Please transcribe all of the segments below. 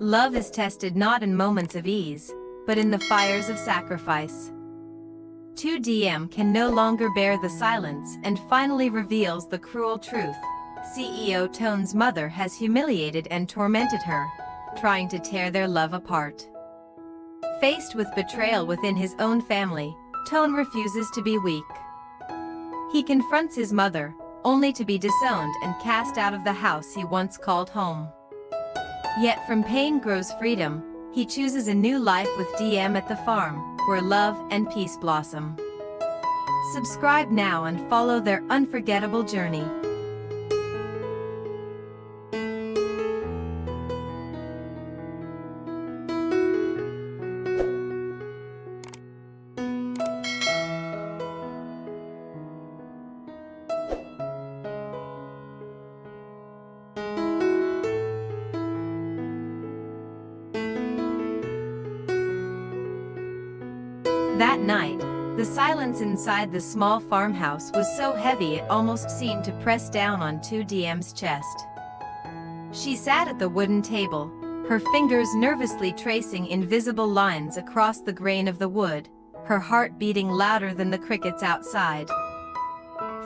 Love is tested not in moments of ease, but in the fires of sacrifice. Tu Diem can no longer bear the silence and finally reveals the cruel truth. CEO Toan's mother has humiliated and tormented her, trying to tear their love apart. Faced with betrayal within his own family, Toan refuses to be weak. He confronts his mother, only to be disowned and cast out of the house he once called home. Yet from pain grows freedom. He chooses a new life with Diem at the farm, where love and peace blossom. Subscribe now and follow their unforgettable journey. That night, the silence inside the small farmhouse was so heavy it almost seemed to press down on Tu Diem's chest. She sat at the wooden table, her fingers nervously tracing invisible lines across the grain of the wood, her heart beating louder than the crickets outside.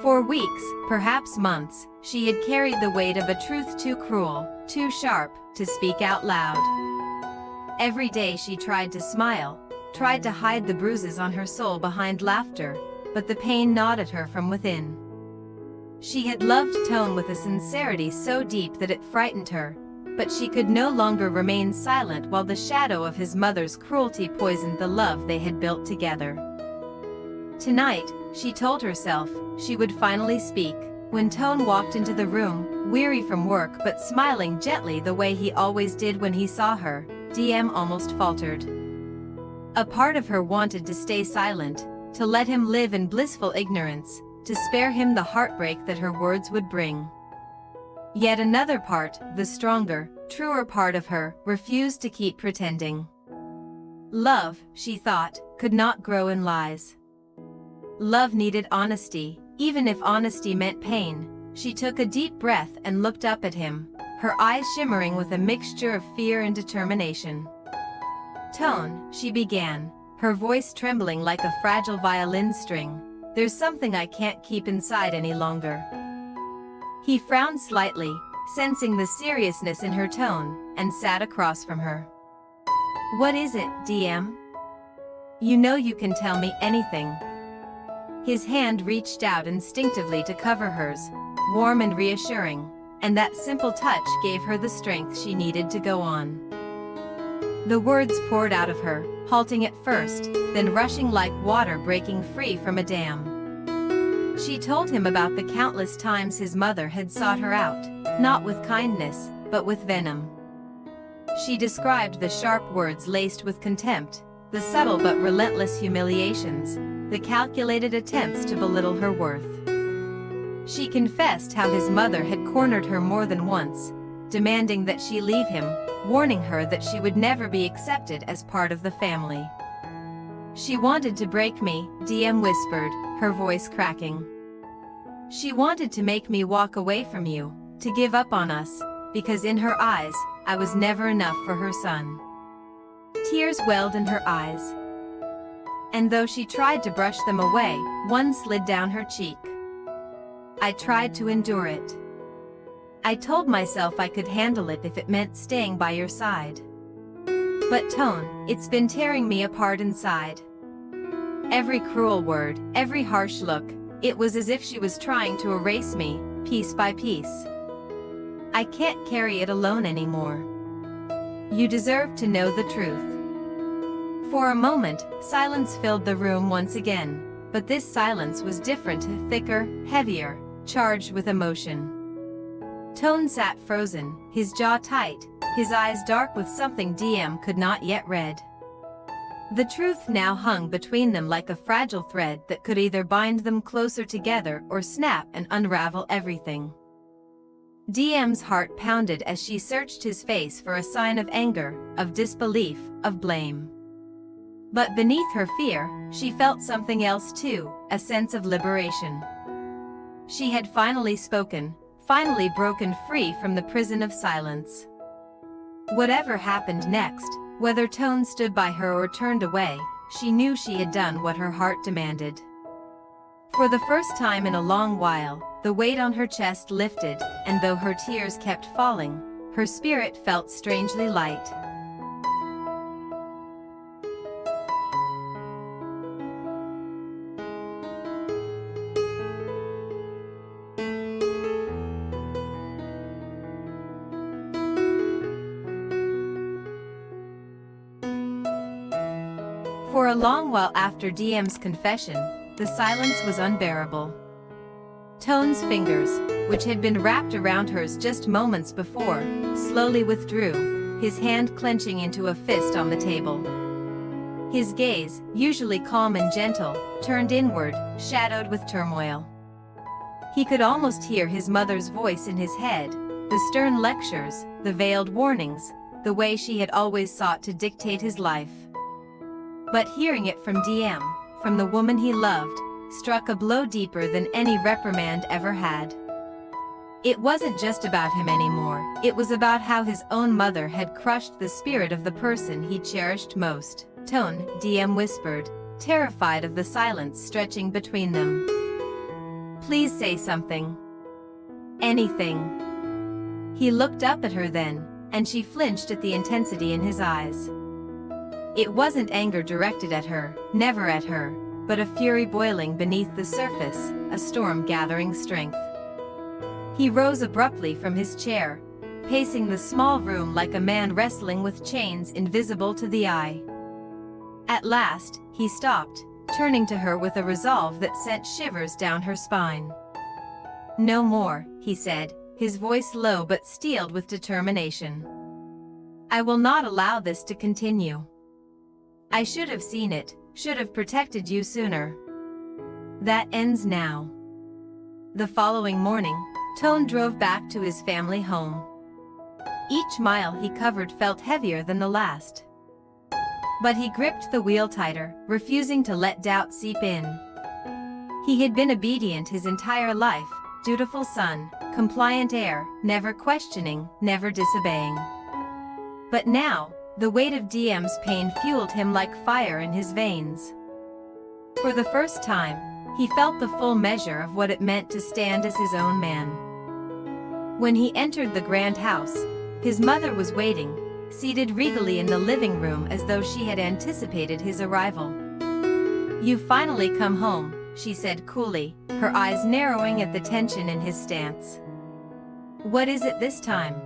For weeks, perhaps months, she had carried the weight of a truth too cruel, too sharp, to speak out loud. Every day she tried to smile, tried to hide the bruises on her soul behind laughter, but the pain gnawed at her from within. She had loved Toan with a sincerity so deep that it frightened her, but she could no longer remain silent while the shadow of his mother's cruelty poisoned the love they had built together. Tonight, she told herself, she would finally speak. When Toan walked into the room, weary from work but smiling gently the way he always did when he saw her, Diem almost faltered. A part of her wanted to stay silent, to let him live in blissful ignorance, to spare him the heartbreak that her words would bring. Yet another part, the stronger, truer part of her, refused to keep pretending. Love, she thought, could not grow in lies. Love needed honesty, even if honesty meant pain. She took a deep breath and looked up at him, her eyes shimmering with a mixture of fear and determination. "Toan," she began, her voice trembling like a fragile violin string, "there's something I can't keep inside any longer." He frowned slightly, sensing the seriousness in her tone, and sat across from her. "What is it, Diem? You know you can tell me anything." His hand reached out instinctively to cover hers, warm and reassuring, and that simple touch gave her the strength she needed to go on. The words poured out of her, halting at first, then rushing like water breaking free from a dam. She told him about the countless times his mother had sought her out, not with kindness, but with venom. She described the sharp words laced with contempt, the subtle but relentless humiliations, the calculated attempts to belittle her worth. She confessed how his mother had cornered her more than once, demanding that she leave him, warning her that she would never be accepted as part of the family. "She wanted to break me," Diem whispered, her voice cracking. "She wanted to make me walk away from you, to give up on us, because in her eyes, I was never enough for her son." Tears welled in her eyes. And though she tried to brush them away, one slid down her cheek. "I tried to endure it. I told myself I could handle it if it meant staying by your side. But Toan, it's been tearing me apart inside." Every cruel word, every harsh look, it was as if she was trying to erase me, piece by piece. "I can't carry it alone anymore. You deserve to know the truth." For a moment, silence filled the room once again, but this silence was different, thicker, heavier, charged with emotion. Toan sat frozen, his jaw tight, his eyes dark with something Diem could not yet read. The truth now hung between them like a fragile thread that could either bind them closer together or snap and unravel everything. Diem's heart pounded as she searched his face for a sign of anger, of disbelief, of blame. But beneath her fear, she felt something else too, a sense of liberation. She had finally spoken, finally broken free from the prison of silence. Whatever happened next, whether Toan stood by her or turned away, she knew she had done what her heart demanded. For the first time in a long while, the weight on her chest lifted, and though her tears kept falling, her spirit felt strangely light. For a long while after Diem's confession, the silence was unbearable. Toan's fingers, which had been wrapped around hers just moments before, slowly withdrew, his hand clenching into a fist on the table. His gaze, usually calm and gentle, turned inward, shadowed with turmoil. He could almost hear his mother's voice in his head, the stern lectures, the veiled warnings, the way she had always sought to dictate his life. But hearing it from Diem, from the woman he loved, struck a blow deeper than any reprimand ever had. It wasn't just about him anymore, it was about how his own mother had crushed the spirit of the person he cherished most. Toan, Diem whispered, terrified of the silence stretching between them. Please say something. Anything. He looked up at her then, and she flinched at the intensity in his eyes. It wasn't anger directed at her, never at her, but a fury boiling beneath the surface, a storm gathering strength. He rose abruptly from his chair, pacing the small room like a man wrestling with chains invisible to the eye. At last, he stopped, turning to her with a resolve that sent shivers down her spine. No more, he said, his voice low but steeled with determination. I will not allow this to continue. I should have seen it, should have protected you sooner. That ends now. The following morning, Toan drove back to his family home. Each mile he covered felt heavier than the last. But he gripped the wheel tighter, refusing to let doubt seep in. He had been obedient his entire life, dutiful son, compliant heir, never questioning, never disobeying. But now, the weight of Diem's pain fueled him like fire in his veins. For the first time, he felt the full measure of what it meant to stand as his own man. When he entered the grand house, his mother was waiting, seated regally in the living room as though she had anticipated his arrival. You've finally come home, she said coolly, her eyes narrowing at the tension in his stance. What is it this time?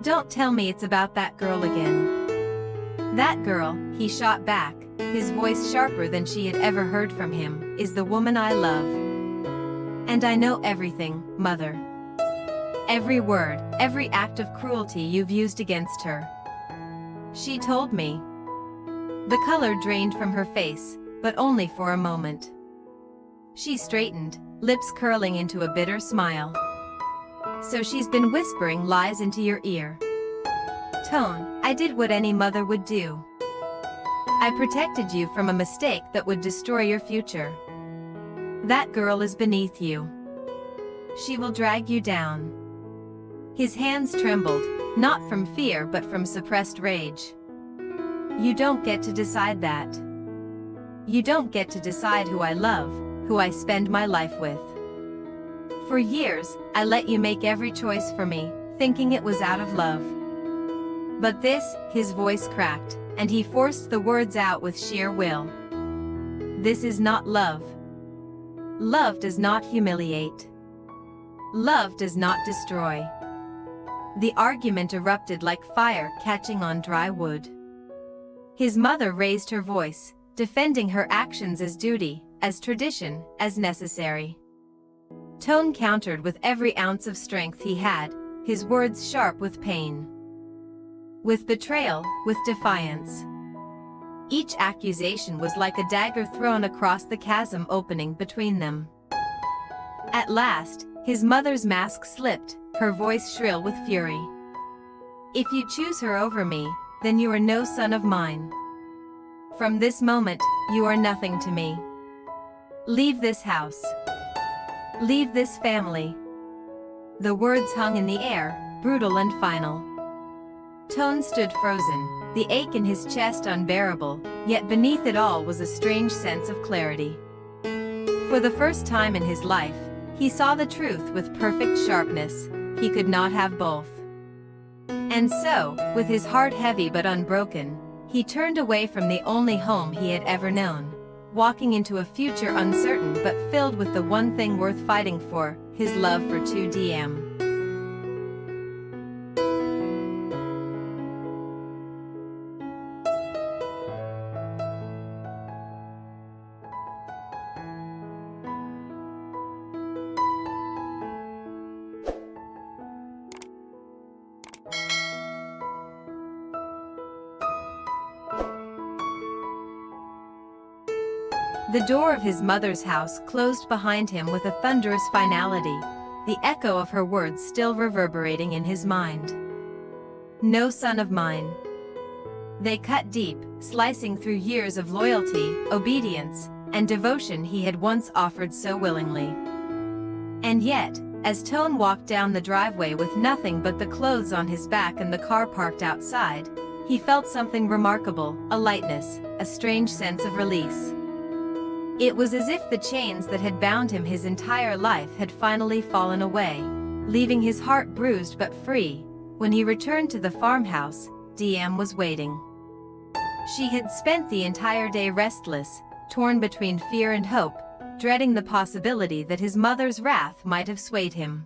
Don't tell me it's about that girl again. That girl, he shot back, his voice sharper than she had ever heard from him, is the woman I love. And I know everything, Mother. Every word, every act of cruelty you've used against her. She told me. The color drained from her face, but only for a moment. She straightened, lips curling into a bitter smile. So she's been whispering lies into your ear. Toan, I did what any mother would do. I protected you from a mistake that would destroy your future. That girl is beneath you. She will drag you down. His hands trembled, not from fear but from suppressed rage. You don't get to decide that. You don't get to decide who I love, who I spend my life with. For years, I let you make every choice for me, thinking it was out of love. But this, his voice cracked, and he forced the words out with sheer will. This is not love. Love does not humiliate. Love does not destroy. The argument erupted like fire catching on dry wood. His mother raised her voice, defending her actions as duty, as tradition, as necessary. Toan countered with every ounce of strength he had, his words sharp with pain. With betrayal, with defiance. Each accusation was like a dagger thrown across the chasm opening between them. At last, his mother's mask slipped, her voice shrill with fury. If you choose her over me, then you are no son of mine. From this moment, you are nothing to me. Leave this house. Leave this family. The words hung in the air, brutal and final. Toan stood frozen, the ache in his chest unbearable, yet beneath it all was a strange sense of clarity. For the first time in his life, he saw the truth with perfect sharpness: he could not have both. And so, with his heart heavy but unbroken, he turned away from the only home he had ever known, walking into a future uncertain but filled with the one thing worth fighting for: his love for Tu Diem. The door of his mother's house closed behind him with a thunderous finality, the echo of her words still reverberating in his mind. "No son of mine." They cut deep, slicing through years of loyalty, obedience, and devotion he had once offered so willingly. And yet, as Toan walked down the driveway with nothing but the clothes on his back and the car parked outside, he felt something remarkable: a lightness, a strange sense of release. It was as if the chains that had bound him his entire life had finally fallen away, leaving his heart bruised but free. When he returned to the farmhouse, Diem was waiting. She had spent the entire day restless, torn between fear and hope, dreading the possibility that his mother's wrath might have swayed him.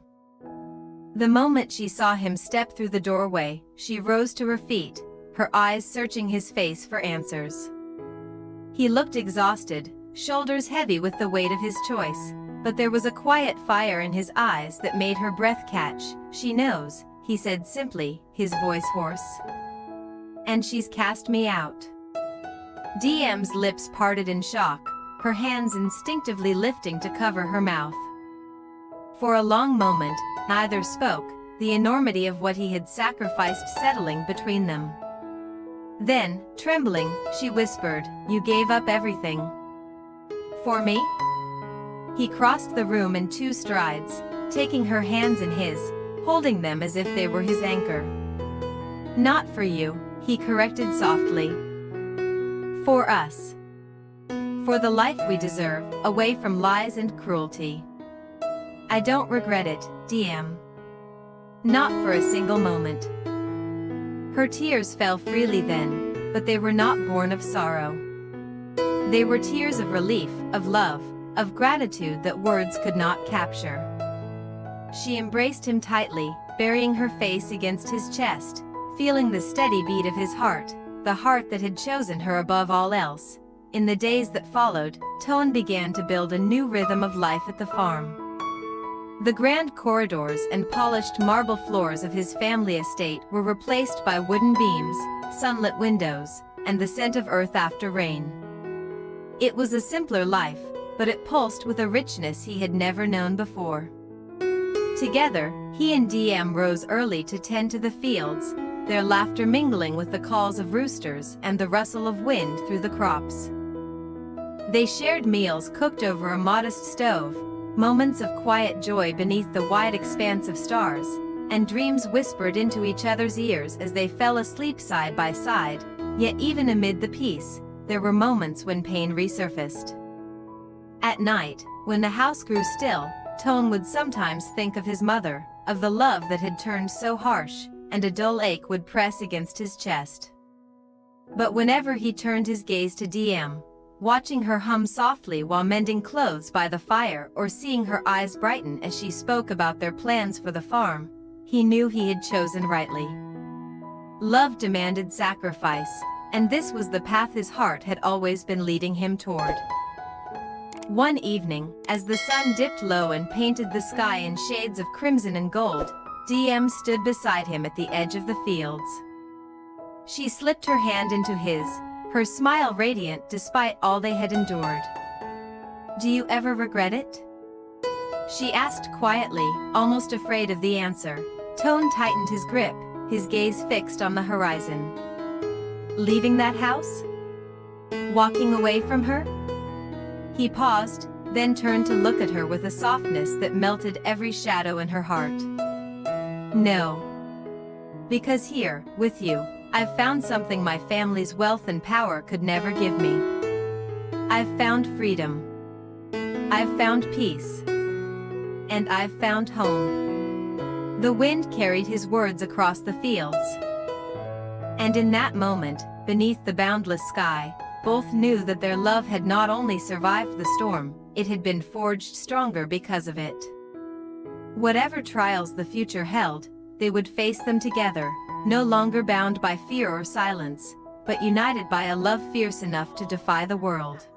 The moment she saw him step through the doorway, she rose to her feet, her eyes searching his face for answers. He looked exhausted, shoulders heavy with the weight of his choice, but there was a quiet fire in his eyes that made her breath catch. "She knows," he said simply, his voice hoarse. "And she's cast me out." Diem's lips parted in shock, her hands instinctively lifting to cover her mouth. For a long moment, neither spoke, the enormity of what he had sacrificed settling between them. Then, trembling, she whispered, "You gave up everything. For me?" He crossed the room in 2 strides, taking her hands in his, holding them as if they were his anchor. "Not for you," he corrected softly. "For us. For the life we deserve, away from lies and cruelty. I don't regret it, Diem. Not for a single moment." Her tears fell freely then, but they were not born of sorrow. They were tears of relief, of love, of gratitude that words could not capture. She embraced him tightly, burying her face against his chest, feeling the steady beat of his heart, the heart that had chosen her above all else. In the days that followed, Toan began to build a new rhythm of life at the farm. The grand corridors and polished marble floors of his family estate were replaced by wooden beams, sunlit windows, and the scent of earth after rain. It was a simpler life, but it pulsed with a richness he had never known before. Together, he and Diem rose early to tend to the fields, their laughter mingling with the calls of roosters and the rustle of wind through the crops. They shared meals cooked over a modest stove, moments of quiet joy beneath the wide expanse of stars, and dreams whispered into each other's ears as they fell asleep side by side. Yet even amid the peace, there were moments when pain resurfaced. At night, when the house grew still, Toan would sometimes think of his mother, of the love that had turned so harsh, and a dull ache would press against his chest. But whenever he turned his gaze to Diem, watching her hum softly while mending clothes by the fire or seeing her eyes brighten as she spoke about their plans for the farm, he knew he had chosen rightly. Love demanded sacrifice, and this was the path his heart had always been leading him toward. One evening, as the sun dipped low and painted the sky in shades of crimson and gold, Diem stood beside him at the edge of the fields. She slipped her hand into his, her smile radiant despite all they had endured. "Do you ever regret it?" she asked quietly, almost afraid of the answer. Toan tightened his grip, his gaze fixed on the horizon. "Leaving that house? Walking away from her?" He paused, then turned to look at her with a softness that melted every shadow in her heart. "No. Because here, with you, I've found something my family's wealth and power could never give me. I've found freedom. I've found peace. And I've found home." The wind carried his words across the fields. And in that moment, beneath the boundless sky, both knew that their love had not only survived the storm, it had been forged stronger because of it. Whatever trials the future held, they would face them together, no longer bound by fear or silence, but united by a love fierce enough to defy the world.